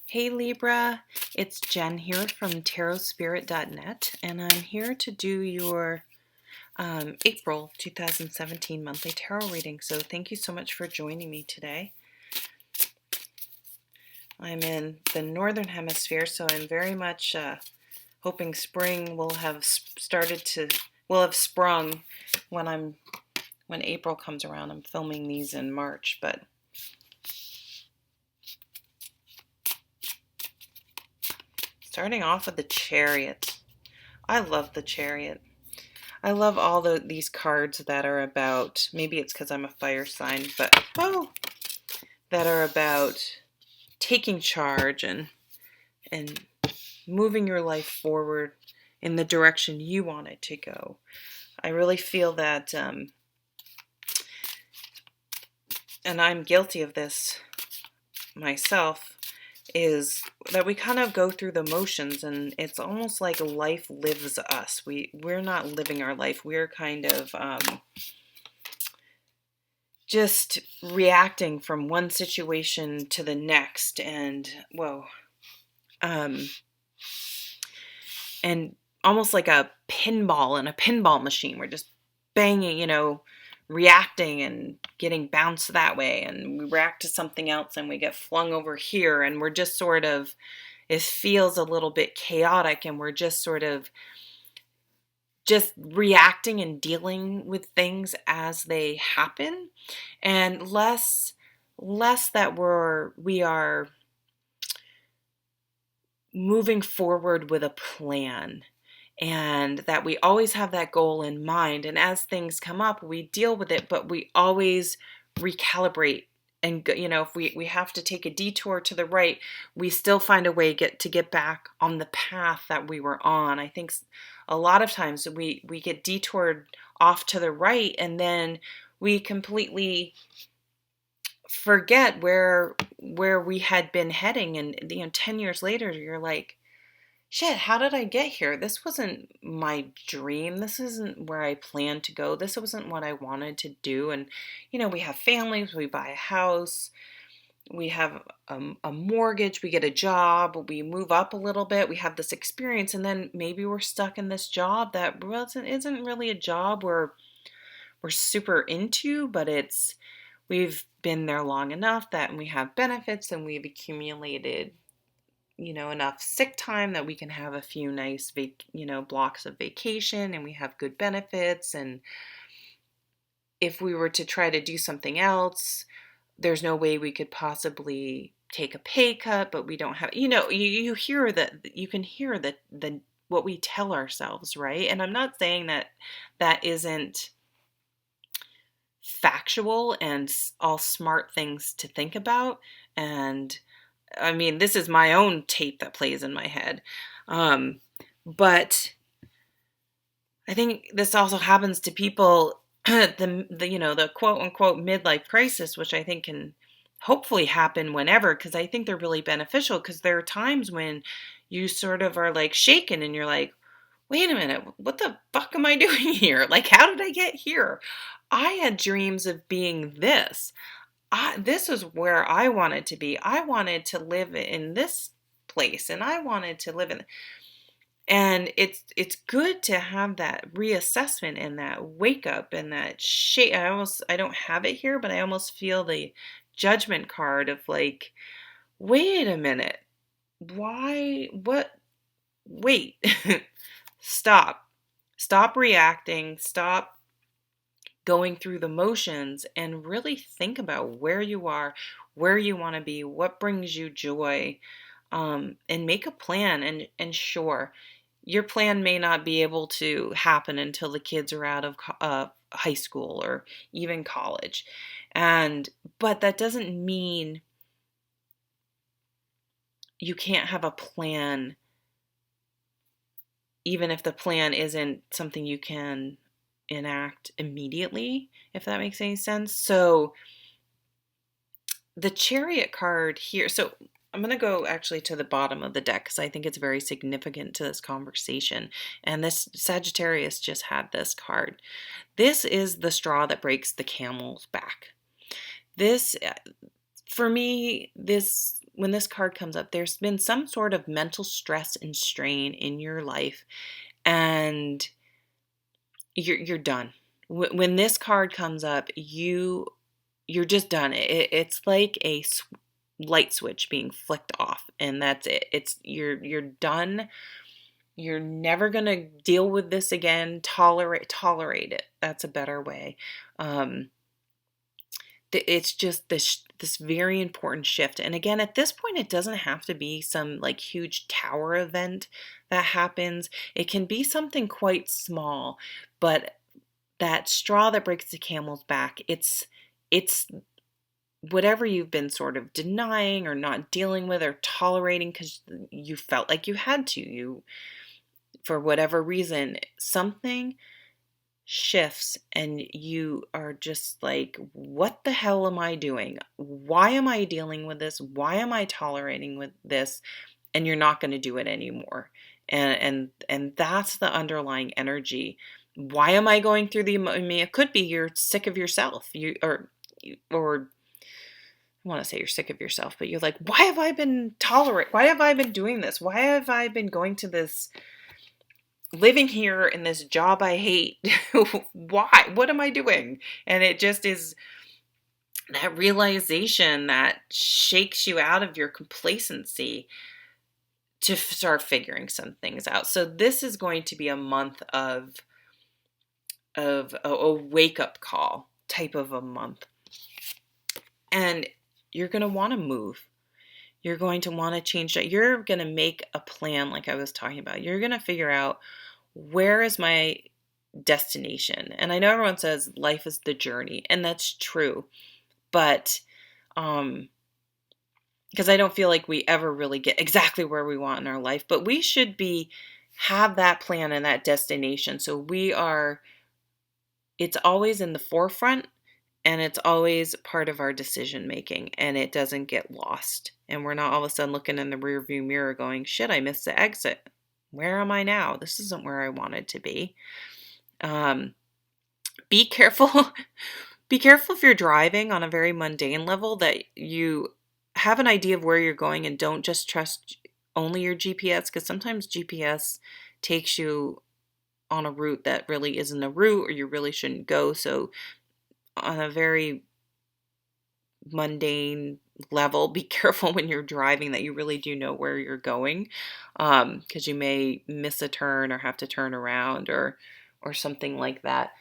Hey Libra, it's Jen here from tarotspirit.net, and I'm here to do your April 2017 monthly tarot reading. So thank you so much for joining me today. I'm in the northern hemisphere, so I'm very much hoping spring will have sprung when April comes around. I'm filming these in March, but starting off with the Chariot. I love the Chariot. I love all these cards that are about, maybe it's because I'm a fire sign, but that are about taking charge and moving your life forward in the direction you want it to go. I really feel that, and I'm guilty of this myself, is that we kind of go through the motions, and it's almost like life lives us. We're not living our life. We're kind of just reacting from one situation to the next, and and almost like a pinball in a pinball machine. We're just banging, reacting and getting bounced that way, and we react to something else and we get flung over here, and we're just sort of, it feels a little bit chaotic, and we're just sort of just reacting and dealing with things as they happen, and less that we are moving forward with a plan, and that we always have that goal in mind, and as things come up we deal with it, but we always recalibrate. And if we have to take a detour to the right, we still find a way to get back on the path that we were on. I think a lot of times we get detoured off to the right, and then we completely forget where we had been heading, and 10 years later you're like, shit, how did I get here? This wasn't my dream. This isn't where I planned to go. This wasn't what I wanted to do. And we have families, we buy a house, we have a mortgage, we get a job, we move up a little bit, we have this experience, and then maybe we're stuck in this job that isn't really a job we're super into, but we've been there long enough that we have benefits, and we've accumulated enough sick time that we can have a few nice blocks of vacation, and we have good benefits. And if we were to try to do something else, there's no way we could possibly take a pay cut, but we don't have, you hear that, you can hear that what we tell ourselves, right? And I'm not saying that isn't factual and all smart things to think about. And I mean, this is my own tape that plays in my head. But I think this also happens to people, the quote unquote midlife crisis, which I think can hopefully happen whenever, because I think they're really beneficial, because there are times when you sort of are like shaken and you're like, wait a minute, what the fuck am I doing here? Like, how did I get here? I had dreams of being this. This is where I wanted to be. I wanted to live in this place, and I wanted to live in. And it's good to have that reassessment and that wake up and that shake. I don't have it here, but I almost feel the judgment card of like, wait a minute, why? What? Wait, stop reacting, stop going through the motions, and really think about where you are, where you want to be, what brings you joy, and make a plan. And sure, your plan may not be able to happen until the kids are out of high school or even college, but that doesn't mean you can't have a plan, even if the plan isn't something you can enact immediately, if that makes any sense. So the Chariot card here, so I'm going to go actually to the bottom of the deck because I think it's very significant to this conversation. And this Sagittarius just had this card. This is the straw that breaks the camel's back. This, for me, this when this card comes up, there's been some sort of mental stress and strain in your life, and you're done. When this card comes up, you're just done. It's like a light switch being flicked off, and that's it. You're done. You're never gonna deal with this again. Tolerate it. That's a better way. Um, it's just this very important shift. And again, at this point, it doesn't have to be some like huge tower event that happens. It can be something quite small, but that straw that breaks the camel's back, it's whatever you've been sort of denying or not dealing with or tolerating because you felt like you had to, you for whatever reason, something shifts and you are just like, what the hell am I doing? Why am I dealing with this? Why am I tolerating with this? And you're not going to do it anymore. And that's the underlying energy. Why am I going through I mean, it could be you're sick of yourself. Or I want to say you're sick of yourself, but you're like, why have I been why have I been doing this? Why have I been going to this, living here in this job I hate? Why? What am I doing? And it just is that realization that shakes you out of your complacency to start figuring some things out. So this is going to be a month of a wake up call type of a month. And you're going to want to move. You're going to want to change that. You're going to make a plan like I was talking about. You're going to figure out, where is my destination? And I know everyone says life is the journey, and that's true. But because I don't feel like we ever really get exactly where we want in our life, but we should have that plan and that destination. So it's always in the forefront, and it's always part of our decision making, and it doesn't get lost. And we're not all of a sudden looking in the rearview mirror going, shit, I missed the exit. Where am I now? This isn't where I wanted to be. Be careful. Be careful if you're driving on a very mundane level that you have an idea of where you're going and don't just trust only your GPS, because sometimes GPS takes you on a route that really isn't a route, or you really shouldn't go. So on a very mundane level, be careful when you're driving that you really do know where you're going, because you may miss a turn or have to turn around or something like that.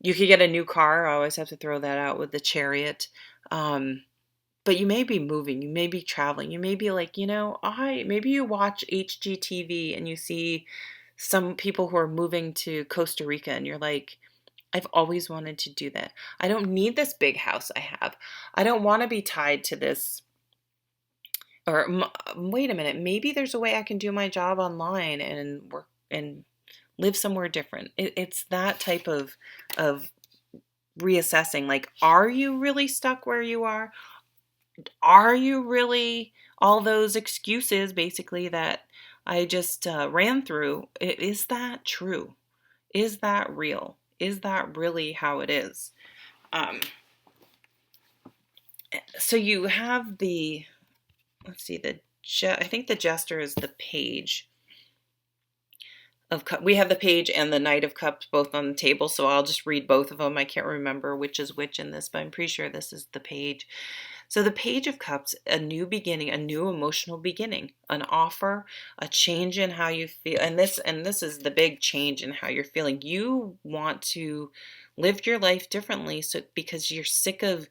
You could get a new car. I always have to throw that out with the Chariot. But you may be moving, you may be traveling, you may be like, maybe you watch HGTV and you see some people who are moving to Costa Rica and you're like, I've always wanted to do that. I don't need this big house I have. I don't want to be tied to this. Or wait a minute, maybe there's a way I can do my job online and work and live somewhere different. It's that type of reassessing. Like, are you really stuck where you are? Are you really all those excuses basically that I just ran through? Is that true? Is that real? Is that really how it is? So you have let's see, I think the Jester is the Page of Cups. We have the Page and the Knight of Cups both on the table, so I'll just read both of them. I can't remember which is which in this, but I'm pretty sure this is the Page. So the Page of Cups, a new beginning, a new emotional beginning, an offer, a change in how you feel. And this is the big change in how you're feeling. You want to live your life differently, so because you're sick of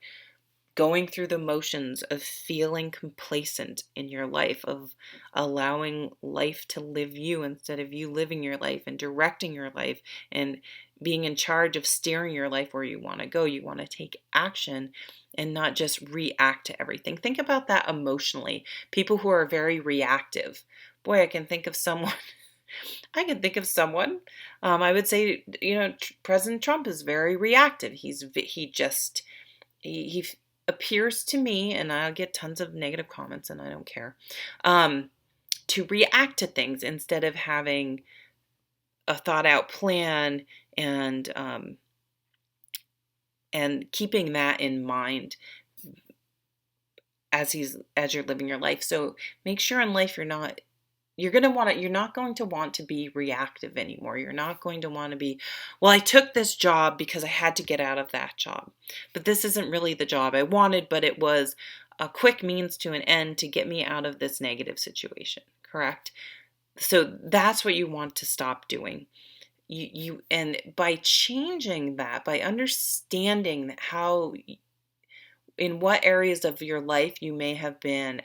going through the motions of feeling complacent in your life, of allowing life to live you instead of you living your life and directing your life and being in charge of steering your life where you want to go. You want to take action and not just react to everything. Think about that emotionally. People who are very reactive. Boy, I can think of someone. I would say, President Trump is very reactive. He appears to me, and I'll get tons of negative comments and I don't care, to react to things instead of having a thought out plan and keeping that in mind. as you're living your life. So make sure in life you're not going to want to be reactive anymore. You're not going to want to be, well, I took this job because I had to get out of that job. But this isn't really the job I wanted, but it was a quick means to an end to get me out of this negative situation, correct? So that's what you want to stop doing. And by changing that, by understanding how, in what areas of your life you may have been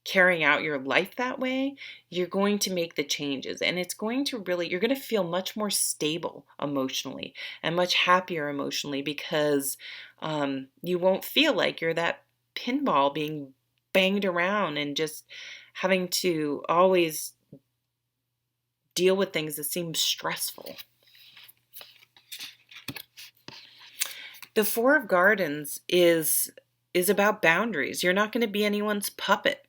carrying out your life that way, you're going to make the changes, and it's going to really, you're going to feel much more stable emotionally and much happier emotionally, because you won't feel like you're that pinball being banged around and just having to always deal with things that seem stressful. The Four of Gardens is about boundaries. You're not going to be anyone's puppet.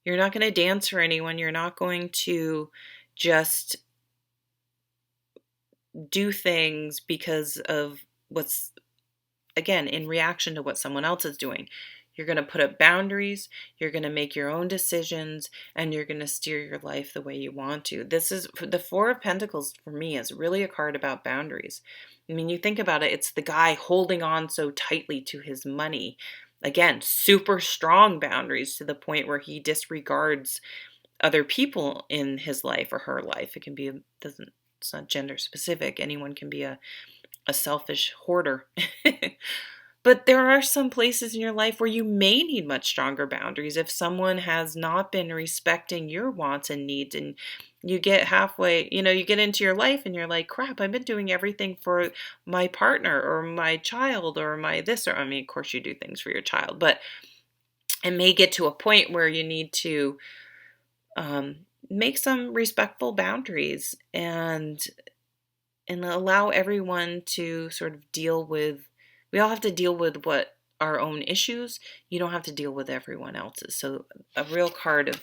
You're not going to dance for anyone. You're not going to just do things because of what's, again, in reaction to what someone else is doing. You're going to put up boundaries, you're going to make your own decisions, and you're going to steer your life the way you want to. This is, the Four of Pentacles for me is really a card about boundaries. I mean, you think about it, it's the guy holding on so tightly to his money. Again, super strong boundaries to the point where he disregards other people in his life or her life. It can be, it's not gender specific. Anyone can be a selfish hoarder. But there are some places in your life where you may need much stronger boundaries if someone has not been respecting your wants and needs, and you get halfway, you get into your life and you're like, crap, I've been doing everything for my partner or my child or my this, or, I mean, of course you do things for your child, but it may get to a point where you need to make some respectful boundaries and allow everyone to sort of deal with, we all have to deal with what our own issues. You don't have to deal with everyone else's. So a real card of,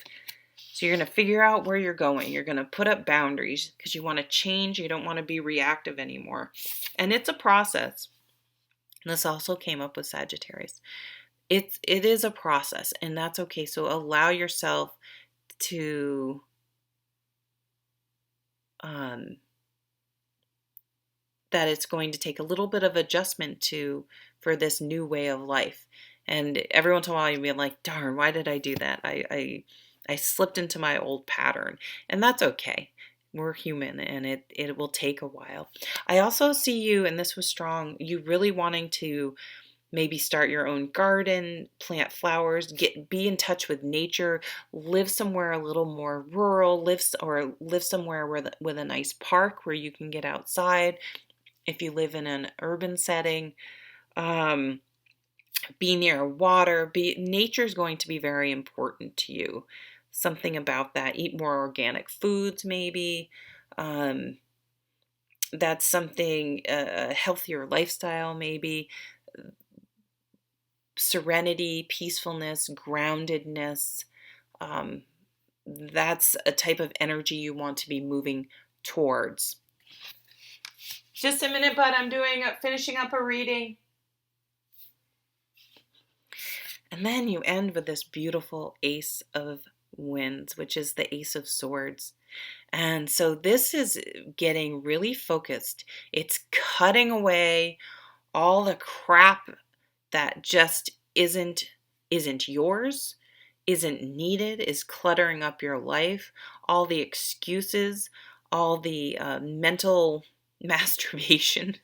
so you're going to figure out where you're going. You're going to put up boundaries because you want to change. You don't want to be reactive anymore. And it's a process. And this also came up with Sagittarius. It is a process, and that's okay. So allow yourself to that it's going to take a little bit of adjustment for this new way of life. And every once in a while you'll be like, darn, why did I do that? I slipped into my old pattern. And that's okay. We're human, and it will take a while. I also see you, and this was strong, you really wanting to maybe start your own garden, plant flowers, be in touch with nature, live somewhere a little more rural, live somewhere with a nice park where you can get outside. If you live in an urban setting, be near water, nature's going to be very important to you. Something about that. Eat more organic foods, maybe. That's something, a healthier lifestyle, maybe. Serenity, peacefulness, groundedness. That's a type of energy you want to be moving towards. Just a minute, bud. I'm finishing up a reading. And then you end with this beautiful Ace of Wands, which is the Ace of Swords. And so this is getting really focused. It's cutting away all the crap that just isn't yours, isn't needed, is cluttering up your life, all the excuses, all the mental masturbation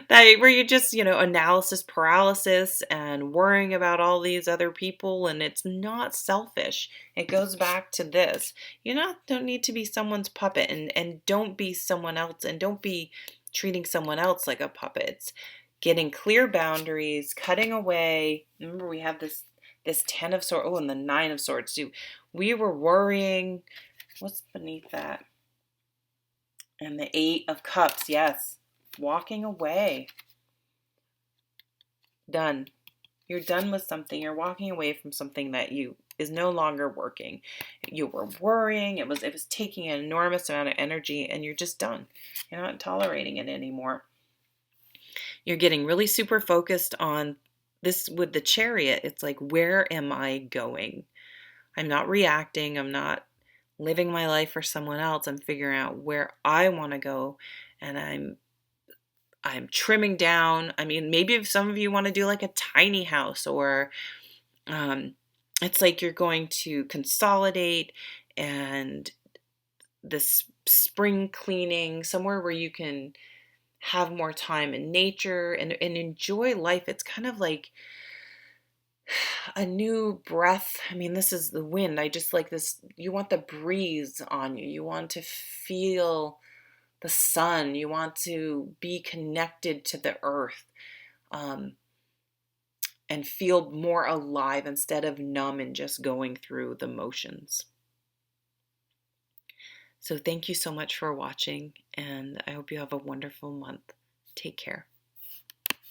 that where you just, analysis paralysis and worrying about all these other people, and it's not selfish. It goes back to this. Don't need to be someone's puppet, and don't be someone else, and don't be treating someone else like a puppet. It's getting clear boundaries, cutting away. Remember, we have this 10 of Swords, and the 9 of Swords too. We were worrying. What's beneath that? And the 8 of Cups, yes. Walking away. Done. You're done with something. You're walking away from something that is no longer working. You were worrying. It was taking an enormous amount of energy, and you're just done. You're not tolerating it anymore. You're getting really super focused on this with the chariot, it's like, where am I going? I'm not reacting. I'm not living my life for someone else. I'm figuring out where I want to go, and I'm trimming down. I mean, maybe if some of you want to do like a tiny house, or um, it's like you're going to consolidate, and this spring cleaning somewhere where you can have more time in nature and enjoy life. It's kind of like a new breath. I mean, this is the wind. I just like this. You want the breeze on you. You want to feel the sun. You want to be connected to the earth, um, and feel more alive instead of numb and just going through the motions. So, thank you so much for watching, and I hope you have a wonderful month. Take care.